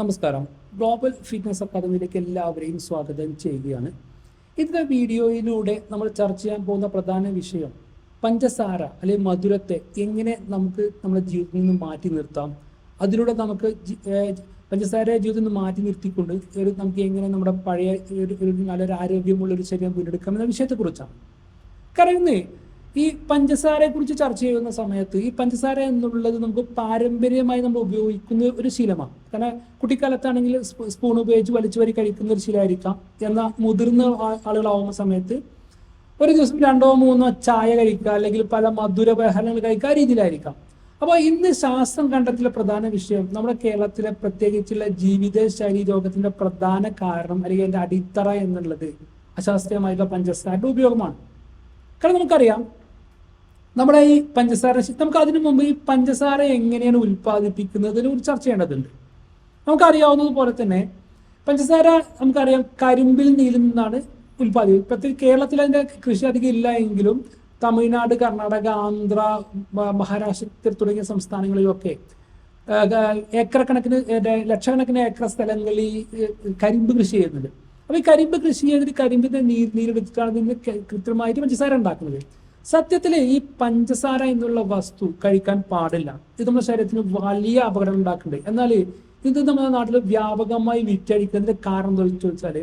നമസ്കാരം. Global fitness അക്കാദമിയിലേക്ക് എല്ലാവരെയും സ്വാഗതം ചെയ്യുകയാണ്. ഇന്നത്തെ വീഡിയോയിലൂടെ നമ്മൾ ചർച്ച ചെയ്യാൻ പോകുന്ന പ്രധാന വിഷയം പഞ്ചസാര അല്ലെങ്കിൽ മധുരത്തെ എങ്ങനെ നമുക്ക് നമ്മുടെ ജീവിതത്തിൽ നിന്ന് മാറ്റി നിർത്താം, അതിലൂടെ നമുക്ക് പഞ്ചസാര ജീവിതത്തിൽ നിന്ന് മാറ്റി നിർത്തിക്കൊണ്ട് നമുക്ക് എങ്ങനെ നമ്മുടെ പഴയ ഒരു നല്ലൊരു ആരോഗ്യമുള്ളൊരു ശരീരം വീണ്ടെടുക്കാം എന്ന വിഷയത്തെക്കുറിച്ചാണ്. കാരണം ഈ പഞ്ചസാരയെ കുറിച്ച് ചർച്ച ചെയ്യുന്ന സമയത്ത് ഈ പഞ്ചസാര എന്നുള്ളത് നമുക്ക് പാരമ്പര്യമായി നമ്മൾ ഉപയോഗിക്കുന്ന ഒരു ശീലമാണ്. കാരണം കുട്ടിക്കാലത്താണെങ്കിൽ സ്പൂൺ ഉപയോഗിച്ച് വലിച്ചു വരി കഴിക്കുന്ന ഒരു ശീലമായിരിക്കാം. എന്നാൽ മുതിർന്ന ആളുകളാവുന്ന സമയത്ത് ഒരു ദിവസം 2-3 ചായ കഴിക്കുക, അല്ലെങ്കിൽ പല മധുര പലഹാരങ്ങൾ കഴിക്കുക, ആ രീതിയിലായിരിക്കാം. അപ്പോൾ ഇന്ന് ശാസ്ത്രം കണ്ടെത്തിയ പ്രധാന വിഷയം നമ്മുടെ കേരളത്തിലെ പ്രത്യേകിച്ചുള്ള ജീവിതശൈലി രോഗത്തിന്റെ പ്രധാന കാരണം അല്ലെങ്കിൽ അതിന്റെ അടിത്തറ എന്നുള്ളത് അശാസ്ത്രീയമായിട്ടുള്ള പഞ്ചസാരയുടെ ഉപയോഗമാണ്. കാരണം നമുക്കറിയാം, നമ്മുടെ ഈ പഞ്ചസാര നമുക്ക് അതിനു മുമ്പ് ഈ പഞ്ചസാര എങ്ങനെയാണ് ഉൽപ്പാദിപ്പിക്കുന്നതിന് ഒരു ചർച്ച ചെയ്യേണ്ടതുണ്ട്. നമുക്കറിയാവുന്നതുപോലെ തന്നെ പഞ്ചസാര നമുക്കറിയാം കരിമ്പിൽ നിന്നാണ് ഉൽപ്പാദിപ്പിക്കുന്നത്. പ്രത്യേകിച്ച് കേരളത്തിൽ അതിൻ്റെ കൃഷി അധികം ഇല്ല എങ്കിലും തമിഴ്നാട്, കർണാടക, ആന്ധ്ര, മഹാരാഷ്ട്ര തുടങ്ങിയ സംസ്ഥാനങ്ങളിലൊക്കെ ഏക്കർ കണക്കിന് ലക്ഷക്കണക്കിന് ഏക്കർ സ്ഥലങ്ങളിൽ ഈ കരിമ്പ് കൃഷി ചെയ്യുന്നുണ്ട്. അപ്പോൾ ഈ കരിമ്പ് കൃഷി ചെയ്തിട്ട് കരിമ്പിന്റെ നീരെടുത്തിട്ടാണ് ഇതിന് കൃത്യമായിട്ട് പഞ്ചസാര ഉണ്ടാക്കുന്നത്. സത്യത്തിൽ ഈ പഞ്ചസാര എന്നുള്ള വസ്തു കഴിക്കാൻ പാടില്ല. ഇത് നമ്മുടെ ശരീരത്തിന് വലിയ അപകടം ഉണ്ടാക്കുന്നുണ്ട്. എന്നാൽ ഇത് നമ്മുടെ നാട്ടിൽ വ്യാപകമായി വിറ്റഴിക്കുന്നതിന്റെ കാരണം എന്താണെന്ന് ചോദിച്ചാൽ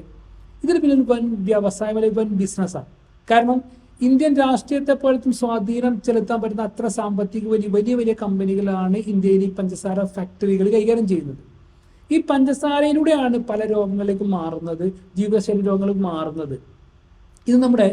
ഇതിന് പിന്നിൽ വൻ വ്യവസായം അല്ലെങ്കിൽ വൻ ബിസിനസ്സാണ്. കാരണം ഇന്ത്യൻ രാഷ്ട്രീയത്തെ പോലത്തും സ്വാധീനം ചെലുത്താൻ പറ്റുന്ന അത്ര സാമ്പത്തിക വലിയ വലിയ കമ്പനികളാണ് ഇന്ത്യയിൽ ഈ പഞ്ചസാര ഫാക്ടറികൾ കൈകാര്യം ചെയ്യുന്നത്. ഈ പഞ്ചസാരയിലൂടെയാണ് പല രോഗങ്ങളിലേക്ക് മാറുന്നത്, ജീവിതശൈലി രോഗങ്ങൾക്ക് മാറുന്നത്. ഇത് നമ്മുടെ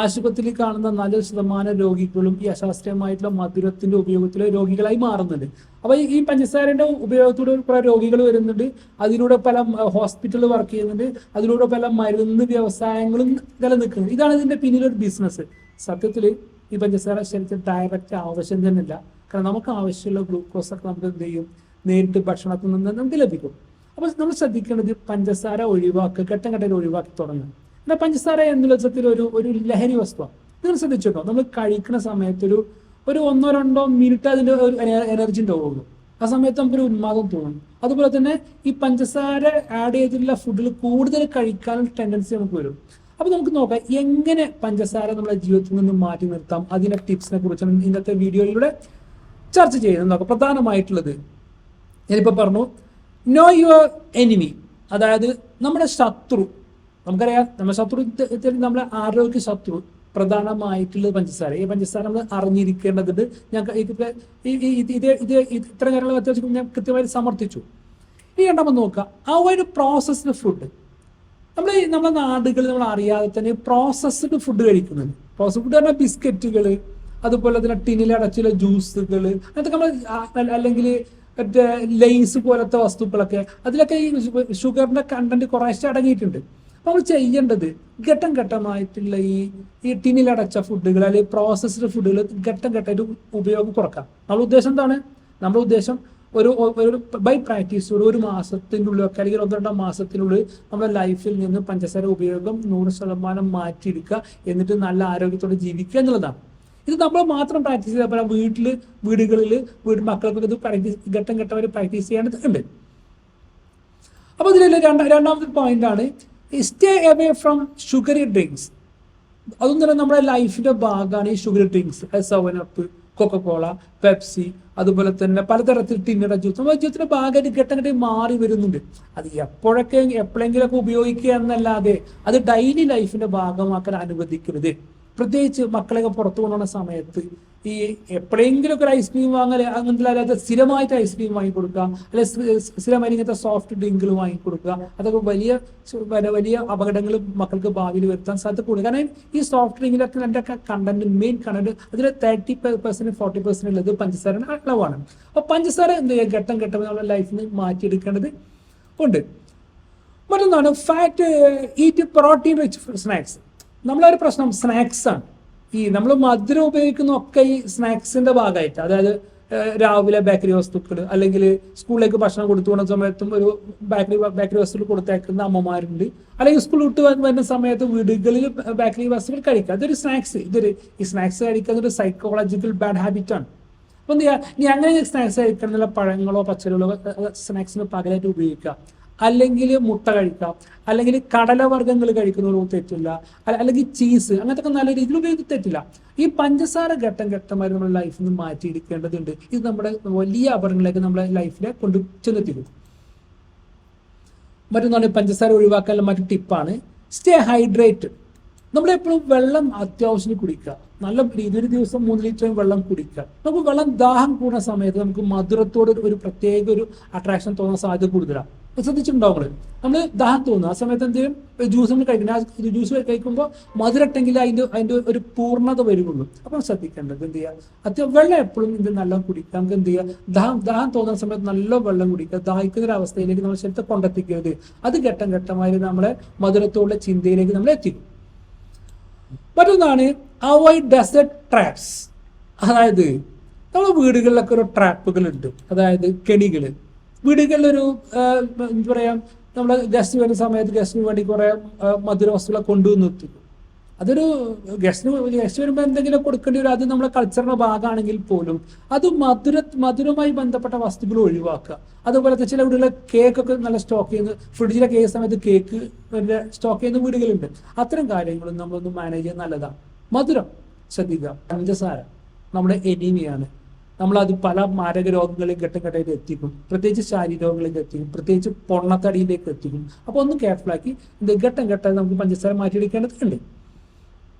ആശുപത്രിയിൽ കാണുന്ന 4% രോഗികളും ഈ അശാസ്ത്രീയമായിട്ടുള്ള മധുരത്തിന്റെ ഉപയോഗത്തിലെ രോഗികളായി മാറുന്നുണ്ട്. അപ്പോൾ ഈ പഞ്ചസാരയുടെ ഉപയോഗത്തിലൂടെ കുറെ രോഗികൾ വരുന്നുണ്ട്, അതിലൂടെ പല ഹോസ്പിറ്റലുകൾ വർക്ക് ചെയ്യുന്നുണ്ട്, അതിലൂടെ പല മരുന്ന് വ്യവസായങ്ങളും നിലനിൽക്കുന്നുണ്ട്. ഇതാണ് ഇതിന്റെ പിന്നിലൊരു ബിസിനസ്. സത്യത്തിൽ ഈ പഞ്ചസാര ശരീരത്തിൽ ഡയറക്റ്റ് ആവശ്യം തന്നെ ഇല്ല. കാരണം നമുക്ക് ആവശ്യമുള്ള ഗ്ലൂക്കോസ് ഒക്കെ നമുക്ക് എന്ത് ചെയ്യും, നേരിട്ട് ഭക്ഷണത്തിൽ നിന്ന് നമുക്ക് ലഭിക്കും. അപ്പോൾ നമ്മൾ ശ്രദ്ധിക്കേണ്ടത് പഞ്ചസാര ഒഴിവാക്കുക, ഘട്ടം ഘട്ടം ഒഴിവാക്കി തുടങ്ങുക. എന്നാൽ പഞ്ചസാര എന്നുള്ള വിധത്തിൽ ഒരു ലഹരി വസ്തുവാണ്. നിങ്ങൾ ശ്രദ്ധിച്ചിട്ടോ, നമ്മൾ കഴിക്കുന്ന സമയത്ത് ഒരു 1-2 മിനിറ്റ് അതിൻ്റെ ഒരു എനർജി ഉണ്ടാവുള്ളൂ. ആ സമയത്ത് നമുക്കൊരു ഉന്മാദം തോന്നും. അതുപോലെ തന്നെ ഈ പഞ്ചസാര ആഡ് ചെയ്തിട്ടുള്ള ഫുഡിൽ കൂടുതൽ കഴിക്കാനുള്ള ടെൻഡൻസി നമുക്ക് വരും. അപ്പോൾ നമുക്ക് നോക്കാം എങ്ങനെ പഞ്ചസാര നമ്മുടെ ജീവിതത്തിൽ നിന്ന് മാറ്റി നിർത്താം. അതിൻ്റെ ടിപ്സിനെ കുറിച്ചാണ് ഇന്നത്തെ വീഡിയോയിലൂടെ ചർച്ച ചെയ്യുന്നത്. നോക്കാം, പ്രധാനമായിട്ടുള്ളത് ഞാനിപ്പോൾ പറഞ്ഞു, നോ യുവർ എനിമി, അതായത് നമ്മുടെ ശത്രു. നമുക്കറിയാം നമ്മുടെ ശത്രു, നമ്മുടെ ആരോഗ്യ ശത്രു പ്രധാനമായിട്ടുള്ളത് പഞ്ചസാര. ഈ പഞ്ചസാര നമ്മൾ അറിഞ്ഞിരിക്കേണ്ടതുണ്ട്. ഞാൻ ഇത്ര കാര്യങ്ങൾ അത്യാവശ്യം ഞാൻ കൃത്യമായി സമർത്ഥിച്ചു. ഇനി രണ്ടാമത് നോക്കുക, അവൊരു പ്രോസസ്ഡ് ഫുഡ്. നമ്മുടെ നാടുകളിൽ നമ്മൾ അറിയാതെ തന്നെ പ്രോസസ്ഡ് ഫുഡ് കഴിക്കുന്നുണ്ട്. പ്രോസസ്ഡ് ഫുഡ് പറഞ്ഞാൽ ബിസ്ക്കറ്റുകൾ, അതുപോലെ തന്നെ ടിന്നിൽ അടച്ചുള്ള ജ്യൂസുകൾ, അതൊക്കെ നമ്മൾ അല്ലെങ്കിൽ മറ്റേ ലെയ്സ് പോലത്തെ വസ്തുക്കളൊക്കെ, അതിലൊക്കെ ഈ ഷുഗറിന്റെ കണ്ടന്റ് കുറേശ്ശെ അടങ്ങിയിട്ടുണ്ട്. അപ്പോൾ നമ്മൾ ചെയ്യേണ്ടത് ഘട്ടം ഘട്ടമായിട്ടുള്ള ഈ ടിന്നിലടച്ച ഫുഡുകൾ അല്ലെങ്കിൽ പ്രോസസ്ഡ് ഫുഡുകൾ ഘട്ടം ഘട്ടമായിട്ട് ഉപയോഗം കുറക്കാം. നമ്മുടെ ഉദ്ദേശം എന്താണ്? നമ്മുടെ ഉദ്ദേശം ഒരു ബൈ പ്രാക്ടീസിലൂടെ 1 മാസത്തിനുള്ളിലൊക്കെ അല്ലെങ്കിൽ 1-2 മാസത്തിനുള്ളിൽ നമ്മുടെ ലൈഫിൽ നിന്ന് പഞ്ചസാര ഉപയോഗം 100% മാറ്റിയെടുക്കുക, എന്നിട്ട് നല്ല ആരോഗ്യത്തോടെ ജീവിക്കുക എന്നുള്ളതാണ്. ഇത് നമ്മൾ മാത്രം പ്രാക്ടീസ് ചെയ്താൽ പോലെ വീടുകളിൽ മക്കൾക്കൊക്കെ ഇത് ഘട്ടം ഘട്ടമായിട്ട് പ്രാക്ടീസ് ചെയ്യേണ്ടതുണ്ട്. അപ്പോൾ ഇതിൽ രണ്ടാമത്തെ പോയിന്റാണ് stay away from sugary drinks. അതൊന്നും തന്നെ നമ്മുടെ ലൈഫിന്റെ ഭാഗമാണ് ഈ sugary drinks. 7 Up, Coca Cola, Pepsi, അതുപോലെ തന്നെ പലതരത്തിൽ ടിന്നഡ ജ്യൂസ് നമ്മുടെ ജീവിതത്തിന്റെ ഭാഗമായിട്ട് ഘട്ടം ഘട്ടം മാറി വരുന്നുണ്ട്. അത് എപ്പോഴെങ്കിലൊക്കെ ഉപയോഗിക്കുക എന്നല്ലാതെ അത് ഡെയിലി ലൈഫിന്റെ ഭാഗമാക്കാൻ അനുവദിക്കരുത്. പ്രത്യേകിച്ച് മക്കളെയൊക്കെ പുറത്തു കൊണ്ടുപോകുന്ന സമയത്ത് ഈ എപ്പോഴെങ്കിലും ഒക്കെ ഒരു ഐസ്ക്രീം വാങ്ങല് അങ്ങനത്തെ അല്ലാതെ സ്ഥിരമായിട്ട് ഐസ്ക്രീം വാങ്ങിക്കൊടുക്കുക, അല്ലെങ്കിൽ സ്ഥിരമായി ഇങ്ങനത്തെ സോഫ്റ്റ് ഡ്രിങ്കുകൾ വാങ്ങിക്കൊടുക്കുക, അതൊക്കെ വലിയ അപകടങ്ങൾ മക്കൾക്ക് ഭാവിയിൽ വരുത്താൻ സാധ്യത കൂടുതൽ. കാരണം ഈ സോഫ്റ്റ് ഡ്രിങ്കിലൊക്കെ എൻ്റെ കണ്ടന്റ്, മെയിൻ കണ്ടന്റ് അതിൽ 30% 40% ഉള്ളത് പഞ്ചസാരയുടെ അളവാണ്. അപ്പോൾ പഞ്ചസാര എന്ത് ചെയ്യുക, ഘട്ടം ഘട്ടം നമ്മുടെ ലൈഫിൽ നിന്ന് മാറ്റിയെടുക്കേണ്ടത് ഉണ്ട്. മറ്റൊന്നാണ് fat eat protein rich snacks. നമ്മളൊരു പ്രശ്നം സ്നാക്സാണ്. നമ്മൾ മധുരം ഉപയോഗിക്കുന്ന ഒക്കെ ഈ സ്നാക്സിന്റെ ഭാഗമായിട്ട്, അതായത് രാവിലെ ബേക്കറി വസ്തുക്കൾ, അല്ലെങ്കിൽ സ്കൂളിലേക്ക് ഭക്ഷണം കൊടുത്തു പോകുന്ന സമയത്തും ഒരു ബേക്കറി വസ്തുക്കൾ കൊടുത്തേക്കുന്ന അമ്മമാരുണ്ട്, അല്ലെങ്കിൽ സ്കൂൾ വിട്ട് വരുന്ന സമയത്ത് വീടുകളിൽ ബേക്കറി വസ്തുക്കൾ കഴിക്കുക. അതൊരു സ്നാക്സ്. ഈ സ്നാക്സ് കഴിക്കുന്നത് ഒരു സൈക്കോളജിക്കൽ ബാഡ് ഹാബിറ്റാണ്. അപ്പോൾ എന്ത് ചെയ്യുക, ഇനി അങ്ങനെ സ്നാക്സ് കഴിക്കണമെന്നുള്ള പഴങ്ങളോ പച്ചക്കറികളോ സ്നാക്സിന് പകരമായിട്ട് ഉപയോഗിക്കുക. അല്ലെങ്കിൽ മുട്ട കഴിക്കാം, അല്ലെങ്കിൽ കടലവർഗ്ഗങ്ങൾ കഴിക്കുന്നതിലും തെറ്റില്ല, അല്ലെങ്കിൽ ചീസ്, അങ്ങനത്തെ ഒക്കെ നല്ല രീതിയിൽ ഉപയോഗിച്ച് തെറ്റില്ല. ഈ പഞ്ചസാര ഘട്ടം ഘട്ടമായി നമ്മുടെ ലൈഫിൽ നിന്ന് മാറ്റിയെടുക്കേണ്ടതുണ്ട്. ഇത് നമ്മുടെ വലിയ അപകടങ്ങളിലേക്ക് നമ്മുടെ ലൈഫിലെ കൊണ്ട് ചെന്നെത്തിക്കും. മറ്റൊന്നാണ് പഞ്ചസാര ഒഴിവാക്കാനുള്ള മറ്റു ടിപ്പാണ് സ്റ്റേ ഹൈഡ്രേറ്റഡ്. നമ്മളെപ്പോഴും വെള്ളം അത്യാവശ്യം കുടിക്കുക, നല്ല രീതിയിൽ ഒരു ദിവസം 3 ലിറ്റർ വെള്ളം കുടിക്കുക. നമുക്ക് വെള്ളം ദാഹം കൂടുന്ന സമയത്ത് നമുക്ക് മധുരത്തോട് ഒരു പ്രത്യേക ഒരു അട്രാക്ഷൻ തോന്നാൻ സാധ്യത കൂടുതലാണ്. ശ്രദ്ധിച്ചിട്ടുണ്ടാവും, നമ്മൾ ദാഹം തോന്നുന്നു ആ സമയത്ത് എന്തെങ്കിലും ജ്യൂസ് നമ്മൾ കഴിക്കണം, ആ ജ്യൂസ് കഴിക്കുമ്പോൾ മധുരട്ടെങ്കിൽ അതിൻ്റെ ഒരു പൂർണ്ണത വരുള്ളൂ. അപ്പം ശ്രദ്ധിക്കേണ്ടത് എന്ത് ചെയ്യുക, വെള്ളം എപ്പോഴും ഇത് നല്ല കുടിക്കുക. നമുക്ക് എന്ത് ചെയ്യുക, ദാഹം തോന്നുന്ന സമയത്ത് നല്ല വെള്ളം കുടിക്കുക. ദാഹിക്കുന്ന ഒരു അവസ്ഥയിലേക്ക് നമ്മൾ ശരീരത്തെ കൊണ്ടെത്തിക്കരുത്. അത് ഘട്ടം ഘട്ടമായി നമ്മളെ മധുരത്തോടുള്ള ചിന്തയിലേക്ക് നമ്മൾ എത്തിക്കും. മറ്റൊന്നാണ് അവോയ്ഡ് ഡെസേർട്ട് ട്രാപ്സ്. അതായത് നമ്മുടെ വീടുകളിലൊക്കെ ഒരു ട്രാപ്പുകളുണ്ട്, അതായത് കെണികൾ. വീടുകളിലൊരു എന്താ പറയുക, നമ്മൾ ഗസ്റ്റ് വരുന്ന സമയത്ത് ഗസ്റ്റിന് വേണ്ടി കുറേ മധുര വസ്തുക്കളെ കൊണ്ടുവന്ന് എത്തിക്കും. അതൊരു ഗസ്റ്റ് വരുമ്പോൾ എന്തെങ്കിലും കൊടുക്കേണ്ടി വരും. അത് നമ്മുടെ കൾച്ചറിന്റെ ഭാഗമാണെങ്കിൽ പോലും അത് മധുരവുമായി ബന്ധപ്പെട്ട വസ്തുക്കൾ ഒഴിവാക്കുക. അതുപോലെ ചില വീടുകളിലെ കേക്കൊക്കെ നല്ല സ്റ്റോക്ക് ചെയ്യുന്ന, ഫ്രിഡ്ജിലൊക്കെ ഏത് സമയത്ത് കേക്ക് സ്റ്റോക്ക് ചെയ്യുന്ന വീടുകളുണ്ട്. അത്തരം കാര്യങ്ങളും നമ്മളൊന്ന് മാനേജ് ചെയ്യാൻ നല്ലതാണ്. മധുരം ശ്രദ്ധിക്കുക. പഞ്ചസാര നമ്മുടെ എനിമിയാണ്. നമ്മളത് പല മാരക രോഗങ്ങളിലും ഘട്ടം ഘട്ടമായിട്ട് എത്തിക്കും, പ്രത്യേകിച്ച് ശാരീരിക രോഗങ്ങളിലേക്ക് എത്തിക്കും, പ്രത്യേകിച്ച് പൊണ്ണത്തടിയിലേക്ക് എത്തിക്കും. അപ്പോൾ ഒന്ന് കെയർഫുള്ളാക്കി ഘട്ടം ഘട്ടമായി നമുക്ക് പഞ്ചസാര മാറ്റിയെടുക്കേണ്ടതുണ്ട്.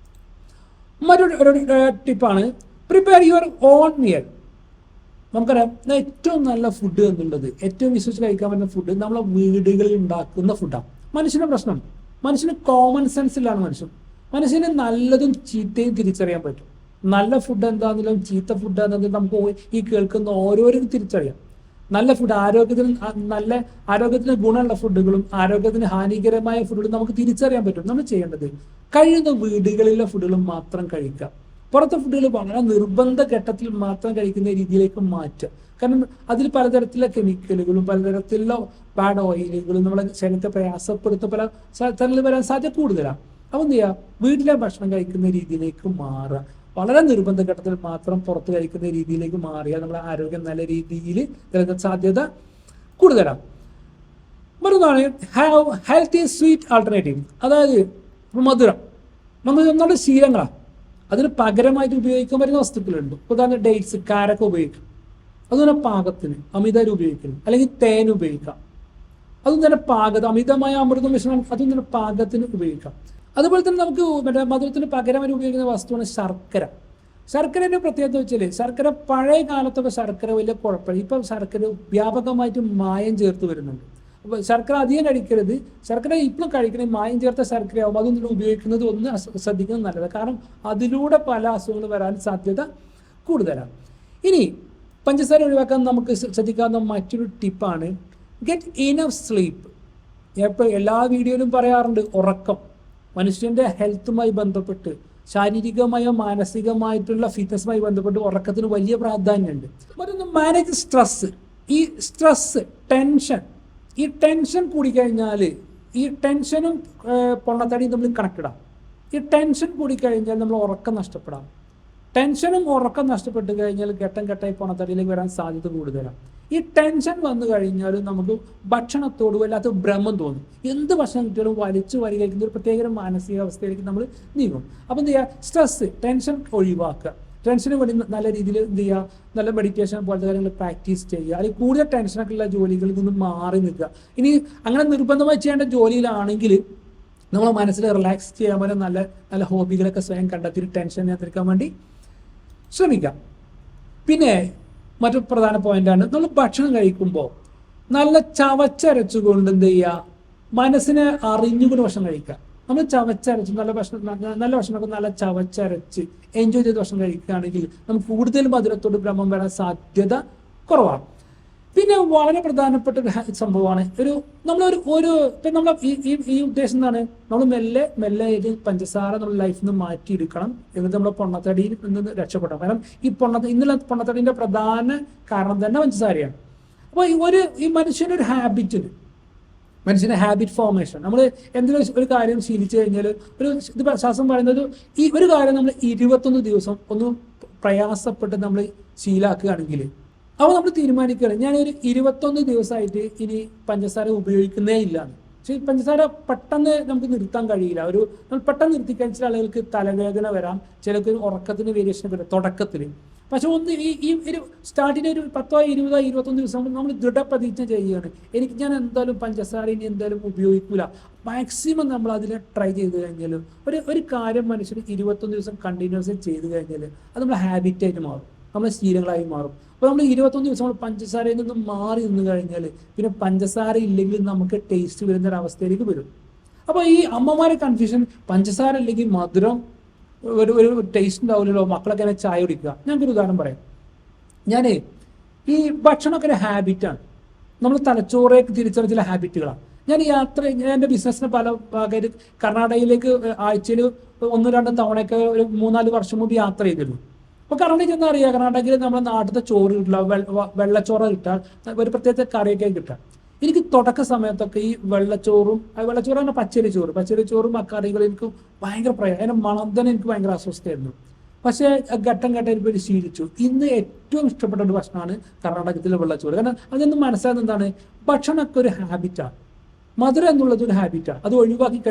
മറ്റൊരു ടിപ്പാണ് പ്രിപ്പയർ യുവർ ഓൺ മീൽ. നമുക്കറിയാം, ഏറ്റവും നല്ല ഫുഡ് എന്നുള്ളത്, ഏറ്റവും വിശ്വസിച്ച് കഴിക്കാൻ പറ്റുന്ന ഫുഡ് നമ്മളെ വീടുകളിൽ ഉണ്ടാക്കുന്ന ഫുഡാണ്. മനുഷ്യന്റെ പ്രശ്നം, മനുഷ്യന് കോമൺ സെൻസിലാണ് മനുഷ്യന് നല്ലതും ചീത്തയും തിരിച്ചറിയാൻ പറ്റും. നല്ല ഫുഡ് എന്താണെങ്കിലും ചീത്ത ഫുഡ് എന്താണെങ്കിലും നമുക്ക് ഈ കേൾക്കുന്ന ഓരോരും തിരിച്ചറിയാം. നല്ല ഫുഡ്, ആരോഗ്യത്തിന് ഗുണമുള്ള ഫുഡുകളും ആരോഗ്യത്തിന് ഹാനികരമായ ഫുഡുകളും നമുക്ക് തിരിച്ചറിയാൻ പറ്റും. നമ്മൾ ചെയ്യേണ്ടത് കഴിയുന്ന വീടുകളിലെ ഫുഡുകൾ മാത്രം കഴിക്കുക. പുറത്തെ ഫുഡുകൾ വളരെ നിർബന്ധ ഘട്ടത്തിൽ മാത്രം കഴിക്കുന്ന രീതിയിലേക്ക് മാറ്റുക. കാരണം അതിൽ പലതരത്തിലുള്ള കെമിക്കലുകളും പലതരത്തിലുള്ള ബാഡ് ഓയിലുകളും നമ്മളെ ശരീരത്തെ പ്രയാസപ്പെടുത്ത പല സ്ഥലങ്ങളിൽ വരാൻ സാധ്യത കൂടുതലാണ്. അപ്പോൾ എന്ത് ചെയ്യുക, വീട്ടിലെ ഭക്ഷണം കഴിക്കുന്ന രീതിയിലേക്ക് മാറുക. വളരെ നിർബന്ധ ഘട്ടത്തിൽ മാത്രം പുറത്ത് കഴിക്കുന്ന രീതിയിലേക്ക് മാറിയാൽ നമ്മുടെ ആരോഗ്യം നല്ല രീതിയിൽ നിലനിൽക്കാൻ സാധ്യത കൂടുതലാണ്. മറ്റൊന്നാണ് ഹാവ് ഹെൽത്തി സ്വീറ്റ് ആൾട്ടർനേറ്റീവ്. അതായത് മധുരം നമ്മുടെ ശീലങ്ങളാണ്, അതിന് പകരമായിട്ട് ഉപയോഗിക്കാൻ പറ്റുന്ന വസ്തുക്കളുണ്ട്. ഉദാഹരണം ഡേറ്റ്സ്, കാരക്ക ഉപയോഗിക്കും. അതുപോലെ പാകത്തിന് അമിതമായിട്ട് ഉപയോഗിക്കണം, അല്ലെങ്കിൽ തേൻ ഉപയോഗിക്കാം. അതും തന്നെ അമിതമായ അമൃതം വിഷണം, അതും തന്നെ പാകത്തിന് ഉപയോഗിക്കാം. അതുപോലെ തന്നെ നമുക്ക് മധുരത്തിന് പകരമായിട്ട് ഉപയോഗിക്കുന്ന വസ്തുവാണ് ശർക്കര. ശർക്കരേൻ്റെ പ്രത്യേകത വെച്ചാൽ ശർക്കര പഴയ കാലത്തൊക്കെ ശർക്കര വലിയ കുഴപ്പമില്ല. ഇപ്പം ശർക്കര വ്യാപകമായിട്ട് മായം ചേർത്ത് വരുന്നുണ്ട്. അപ്പോൾ ശർക്കര അധികം കഴിക്കരുത്. ശർക്കര ഇപ്പോഴും കഴിക്കണേ മായം ചേർത്ത ശർക്കരയാകുമ്പോൾ അതൊന്നും ഉപയോഗിക്കുന്നത് ഒന്ന് ശ്രദ്ധിക്കുന്നത് നല്ലത്. കാരണം അതിലൂടെ പല അസുഖങ്ങൾ വരാൻ സാധ്യത കൂടുതലാണ്. ഇനി പഞ്ചസാര ഒഴിവാക്കാൻ നമുക്ക് ശ്രദ്ധിക്കാവുന്ന മറ്റൊരു ടിപ്പാണ് ഗെറ്റ് ഇനഫ് സ്ലീപ്പ്. ഇപ്പോൾ എല്ലാ വീഡിയോയിലും പറയാറുണ്ട് ഉറക്കം. മനുഷ്യൻ്റെ ഹെൽത്തുമായി ബന്ധപ്പെട്ട് ശാരീരികമായോ മാനസികമായിട്ടുള്ള ഫിറ്റ്നസുമായി ബന്ധപ്പെട്ട് ഉറക്കത്തിന് വലിയ പ്രാധാന്യമുണ്ട്. മറ്റൊന്ന് മാനേജ് സ്ട്രെസ്. ഈ സ്ട്രെസ്, ഈ ടെൻഷൻ കൂടിക്കഴിഞ്ഞാൽ ഈ ടെൻഷനും പൊണ്ണത്തടിയും തമ്മിൽ കണക്റ്റഡാണ്. ഈ ടെൻഷൻ കൂടിക്കഴിഞ്ഞാൽ നമ്മൾ ഉറക്കം നഷ്ടപ്പെടാം. ടെൻഷനും ഉറക്കം നഷ്ടപ്പെട്ട് കഴിഞ്ഞാൽ ഘട്ടം ഘട്ടമായി പൊണ്ണത്തടിയിലേക്ക് വരാൻ സാധ്യത കൂടുതലാണ്. ഈ ടെൻഷൻ വന്നു കഴിഞ്ഞാൽ നമുക്ക് ഭക്ഷണത്തോട് വല്ലാത്ത ഭ്രമം തോന്നും. എന്ത് ഭക്ഷണം കിട്ടിയാലും വലിച്ചു വരി കഴിക്കുന്ന ഒരു പ്രത്യേക മാനസികാവസ്ഥയിലേക്ക് നമ്മൾ നീങ്ങും. അപ്പോൾ എന്ത് ചെയ്യുക, സ്ട്രെസ്, ടെൻഷൻ ഒഴിവാക്കുക. ടെൻഷന് വേണ്ടി നല്ല രീതിയിൽ എന്ത് ചെയ്യുക, നല്ല മെഡിറ്റേഷൻ പോലത്തെ കാര്യങ്ങൾ പ്രാക്ടീസ് ചെയ്യുക. അല്ലെങ്കിൽ കൂടുതൽ ടെൻഷനൊക്കെ ഉള്ള ജോലികളിൽ നിന്ന് മാറി നിൽക്കുക. ഇനി അങ്ങനെ നിർബന്ധമായി ചെയ്യേണ്ട ജോലിയിലാണെങ്കിൽ നമ്മൾ മനസ്സിൽ റിലാക്സ് ചെയ്യാൻ പോലെ നല്ല നല്ല ഹോബികളൊക്കെ സ്വയം കണ്ടെത്തി ടെൻഷൻ നിയന്ത്രിക്കാൻ വേണ്ടി ശ്രമിക്കാം. പിന്നെ മറ്റൊരു പ്രധാന പോയിന്റാണ്, നമ്മൾ ഭക്ഷണം കഴിക്കുമ്പോൾ നല്ല ചവച്ചരച്ചുകൊണ്ട് എന്ത് ചെയ്യുക, മനസ്സിനെ അറിഞ്ഞുകൊണ്ട് ഭക്ഷണം കഴിക്കുക. നമ്മൾ ചവച്ചരച്ച് നല്ല ഭക്ഷണമൊക്കെ നല്ല ചവച്ചരച്ച് എൻജോയ് ചെയ്ത് ഭക്ഷണം കഴിക്കുകയാണെങ്കിൽ നമുക്ക് കൂടുതൽ മധുരത്തോട് ഭ്രമം വരാൻ സാധ്യത കുറവാണ്. പിന്നെ വളരെ പ്രധാനപ്പെട്ട ഒരു സംഭവമാണ് നമ്മൾ ഈ ഉദ്ദേശം എന്താണ്, നമ്മൾ മെല്ലെ ഇത് പഞ്ചസാര നമ്മുടെ ലൈഫിൽ നിന്ന് മാറ്റിയെടുക്കണം. എന്നിട്ട് നമ്മൾ പൊണ്ണത്തടിയിൽ നിന്ന് രക്ഷപ്പെടാം. കാരണം ഇന്നുള്ള പൊണ്ണത്തടിന്റെ പ്രധാന കാരണം തന്നെ പഞ്ചസാരയാണ്. അപ്പോൾ ഈ മനുഷ്യൻ്റെ ഹാബിറ്റ് ഫോർമേഷൻ, നമ്മൾ എന്തെങ്കിലും ഒരു കാര്യം ശീലിച്ചു കഴിഞ്ഞാൽ ഇത് ശാസ്ത്രം പറയുന്നത് ഈ ഒരു കാര്യം നമ്മൾ 21 ദിവസം ഒന്ന് പ്രയാസപ്പെട്ട് നമ്മൾ ശീലാക്കുകയാണെങ്കിൽ അപ്പോൾ നമ്മൾ തീരുമാനിക്കുകയാണ് ഞാനൊരു 21 ദിവസമായിട്ട് ഇനി പഞ്ചസാര ഉപയോഗിക്കുന്നേ ഇല്ലാന്ന്. പക്ഷേ പഞ്ചസാര പെട്ടെന്ന് നമുക്ക് നിർത്താൻ കഴിയില്ല. നമ്മൾ പെട്ടെന്ന് നിർത്തിക്കഴിഞ്ഞ ചില ആളുകൾക്ക് തലവേദന വരാം, ചിലർക്ക് ഉറക്കത്തിന് വേരിയേഷൻ വരാം തുടക്കത്തിൽ. പക്ഷെ ഈ ഒരു സ്റ്റാർട്ടിങ് ഒരു 10, 20, 21 ദിവസം നമ്മൾ ദൃഢപ്രതിജ്ഞ ചെയ്യുകയാണ്, ഞാൻ എന്തായാലും പഞ്ചസാര ഇനി എന്തായാലും ഉപയോഗിക്കില്ല. മാക്സിമം നമ്മൾ അതിൽ ട്രൈ ചെയ്ത് കഴിഞ്ഞാൽ ഒരു കാര്യം മനുഷ്യർ 21 ദിവസം കണ്ടിന്യൂസ് ചെയ്ത് കഴിഞ്ഞാൽ അത് നമ്മൾ ഹാബിറ്റായിട്ട് മാറും, നമ്മളെ ശീലങ്ങളായി മാറും. അപ്പോൾ നമ്മൾ 21 ദിവസം നമ്മൾ പഞ്ചസാരയിൽ നിന്ന് മാറി നിന്ന് കഴിഞ്ഞാൽ പിന്നെ പഞ്ചസാര ഇല്ലെങ്കിൽ നമുക്ക് ടേസ്റ്റ് വരുന്ന ഒരു അവസ്ഥയിലേക്ക് വരും. അപ്പോൾ ഈ അമ്മമാരെ കൺഫ്യൂഷൻ, പഞ്ചസാര അല്ലെങ്കിൽ മധുരം ഒരു ടേസ്റ്റ് ഉണ്ടാവില്ലല്ലോ, മക്കളൊക്കെ തന്നെ ചായ കുടിക്കുക. ഞങ്ങൾക്കൊരു ഉദാഹരണം പറയാം. ഞാൻ ഈ ഭക്ഷണമൊക്കെ ഒരു ഹാബിറ്റാണ്, നമ്മൾ തലച്ചോറേക്ക് തിരിച്ചറിഞ്ഞ ചില ഹാബിറ്റുകളാണ്. ഞാൻ എൻ്റെ ബിസിനസ്സിന് പല ഭാഗമായിട്ട് കർണാടകയിലേക്ക് ആഴ്ചയിൽ 1-2 തവണയൊക്കെ ഒരു 3-4 വർഷം മുമ്പ് യാത്ര ചെയ്തിരുന്നു. അപ്പോൾ കർണാടകയിൽ ചെന്നാൽ അറിയാം, കർണാടകയിൽ നമ്മുടെ നാട്ടിലത്തെ ചോറ് കിട്ടില്ല, വെള്ളച്ചോറ് കിട്ടാൻ ഒരു പ്രത്യേക കറിയൊക്കെ കിട്ടാം. എനിക്ക് തുടക്ക സമയത്തൊക്കെ ഈ വെള്ളച്ചോറ് പറഞ്ഞാൽ പച്ചരി ചോറും ആ കറികളും എനിക്ക് ഭയങ്കര അതിൻ്റെ മണം തന്നെ എനിക്ക് ഭയങ്കര അസ്വസ്ഥയായിരുന്നു. പക്ഷേ ഘട്ടം എനിക്ക് ശീലിച്ചു. ഇന്ന് ഏറ്റവും ഇഷ്ടപ്പെട്ട ഒരു ഭക്ഷണമാണ് കർണാടകത്തിലെ വെള്ളച്ചോറ്. കാരണം അതൊന്നും മനസ്സിലാകുന്ന എന്താണ്, ഭക്ഷണമൊക്കെ ഒരു ഹാബിറ്റാണ്, മധുരം എന്നുള്ളത് ഒരു ഹാബിറ്റാണ്. അത് ഒഴിവാക്കി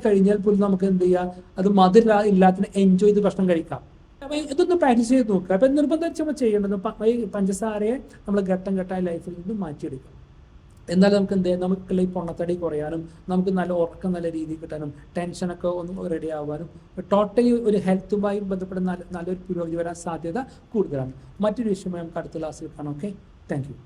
കഴിഞ്ഞാൽ പോലും നമുക്ക് എന്ത് ചെയ്യാം, അത് മധുര ഇല്ലാത്ത എൻജോയ് ചെയ്ത് ഭക്ഷണം കഴിക്കാം. അപ്പം ഇതൊന്ന് പ്രാക്ടീസ് ചെയ്ത് നോക്കുക. അപ്പം നിർബന്ധം നമ്മൾ ചെയ്യേണ്ടത് ഈ പഞ്ചസാരയെ നമ്മൾ ഘട്ടം ലൈഫിൽ നിന്ന് മാറ്റിയെടുക്കുക. എന്നാലും നമുക്ക് എന്ത് ചെയ്യാം, നമുക്കുള്ള ഈ പൊണ്ണത്തടി കുറയാനും നമുക്ക് നല്ല ഉറക്കം നല്ല രീതിയിൽ കിട്ടാനും ടെൻഷനൊക്കെ ഒന്ന് റെഡി ആവാനും ടോട്ടലി ഒരു ഹെൽത്തുമായി ബന്ധപ്പെട്ട നല്ലൊരു പുരോഗതി വരാൻ സാധ്യത കൂടുതലാണ്. മറ്റൊരു വിഷയമായി നമുക്ക് അടുത്ത ക്ലാസ്സിൽ കാണാം. Okay, thank you.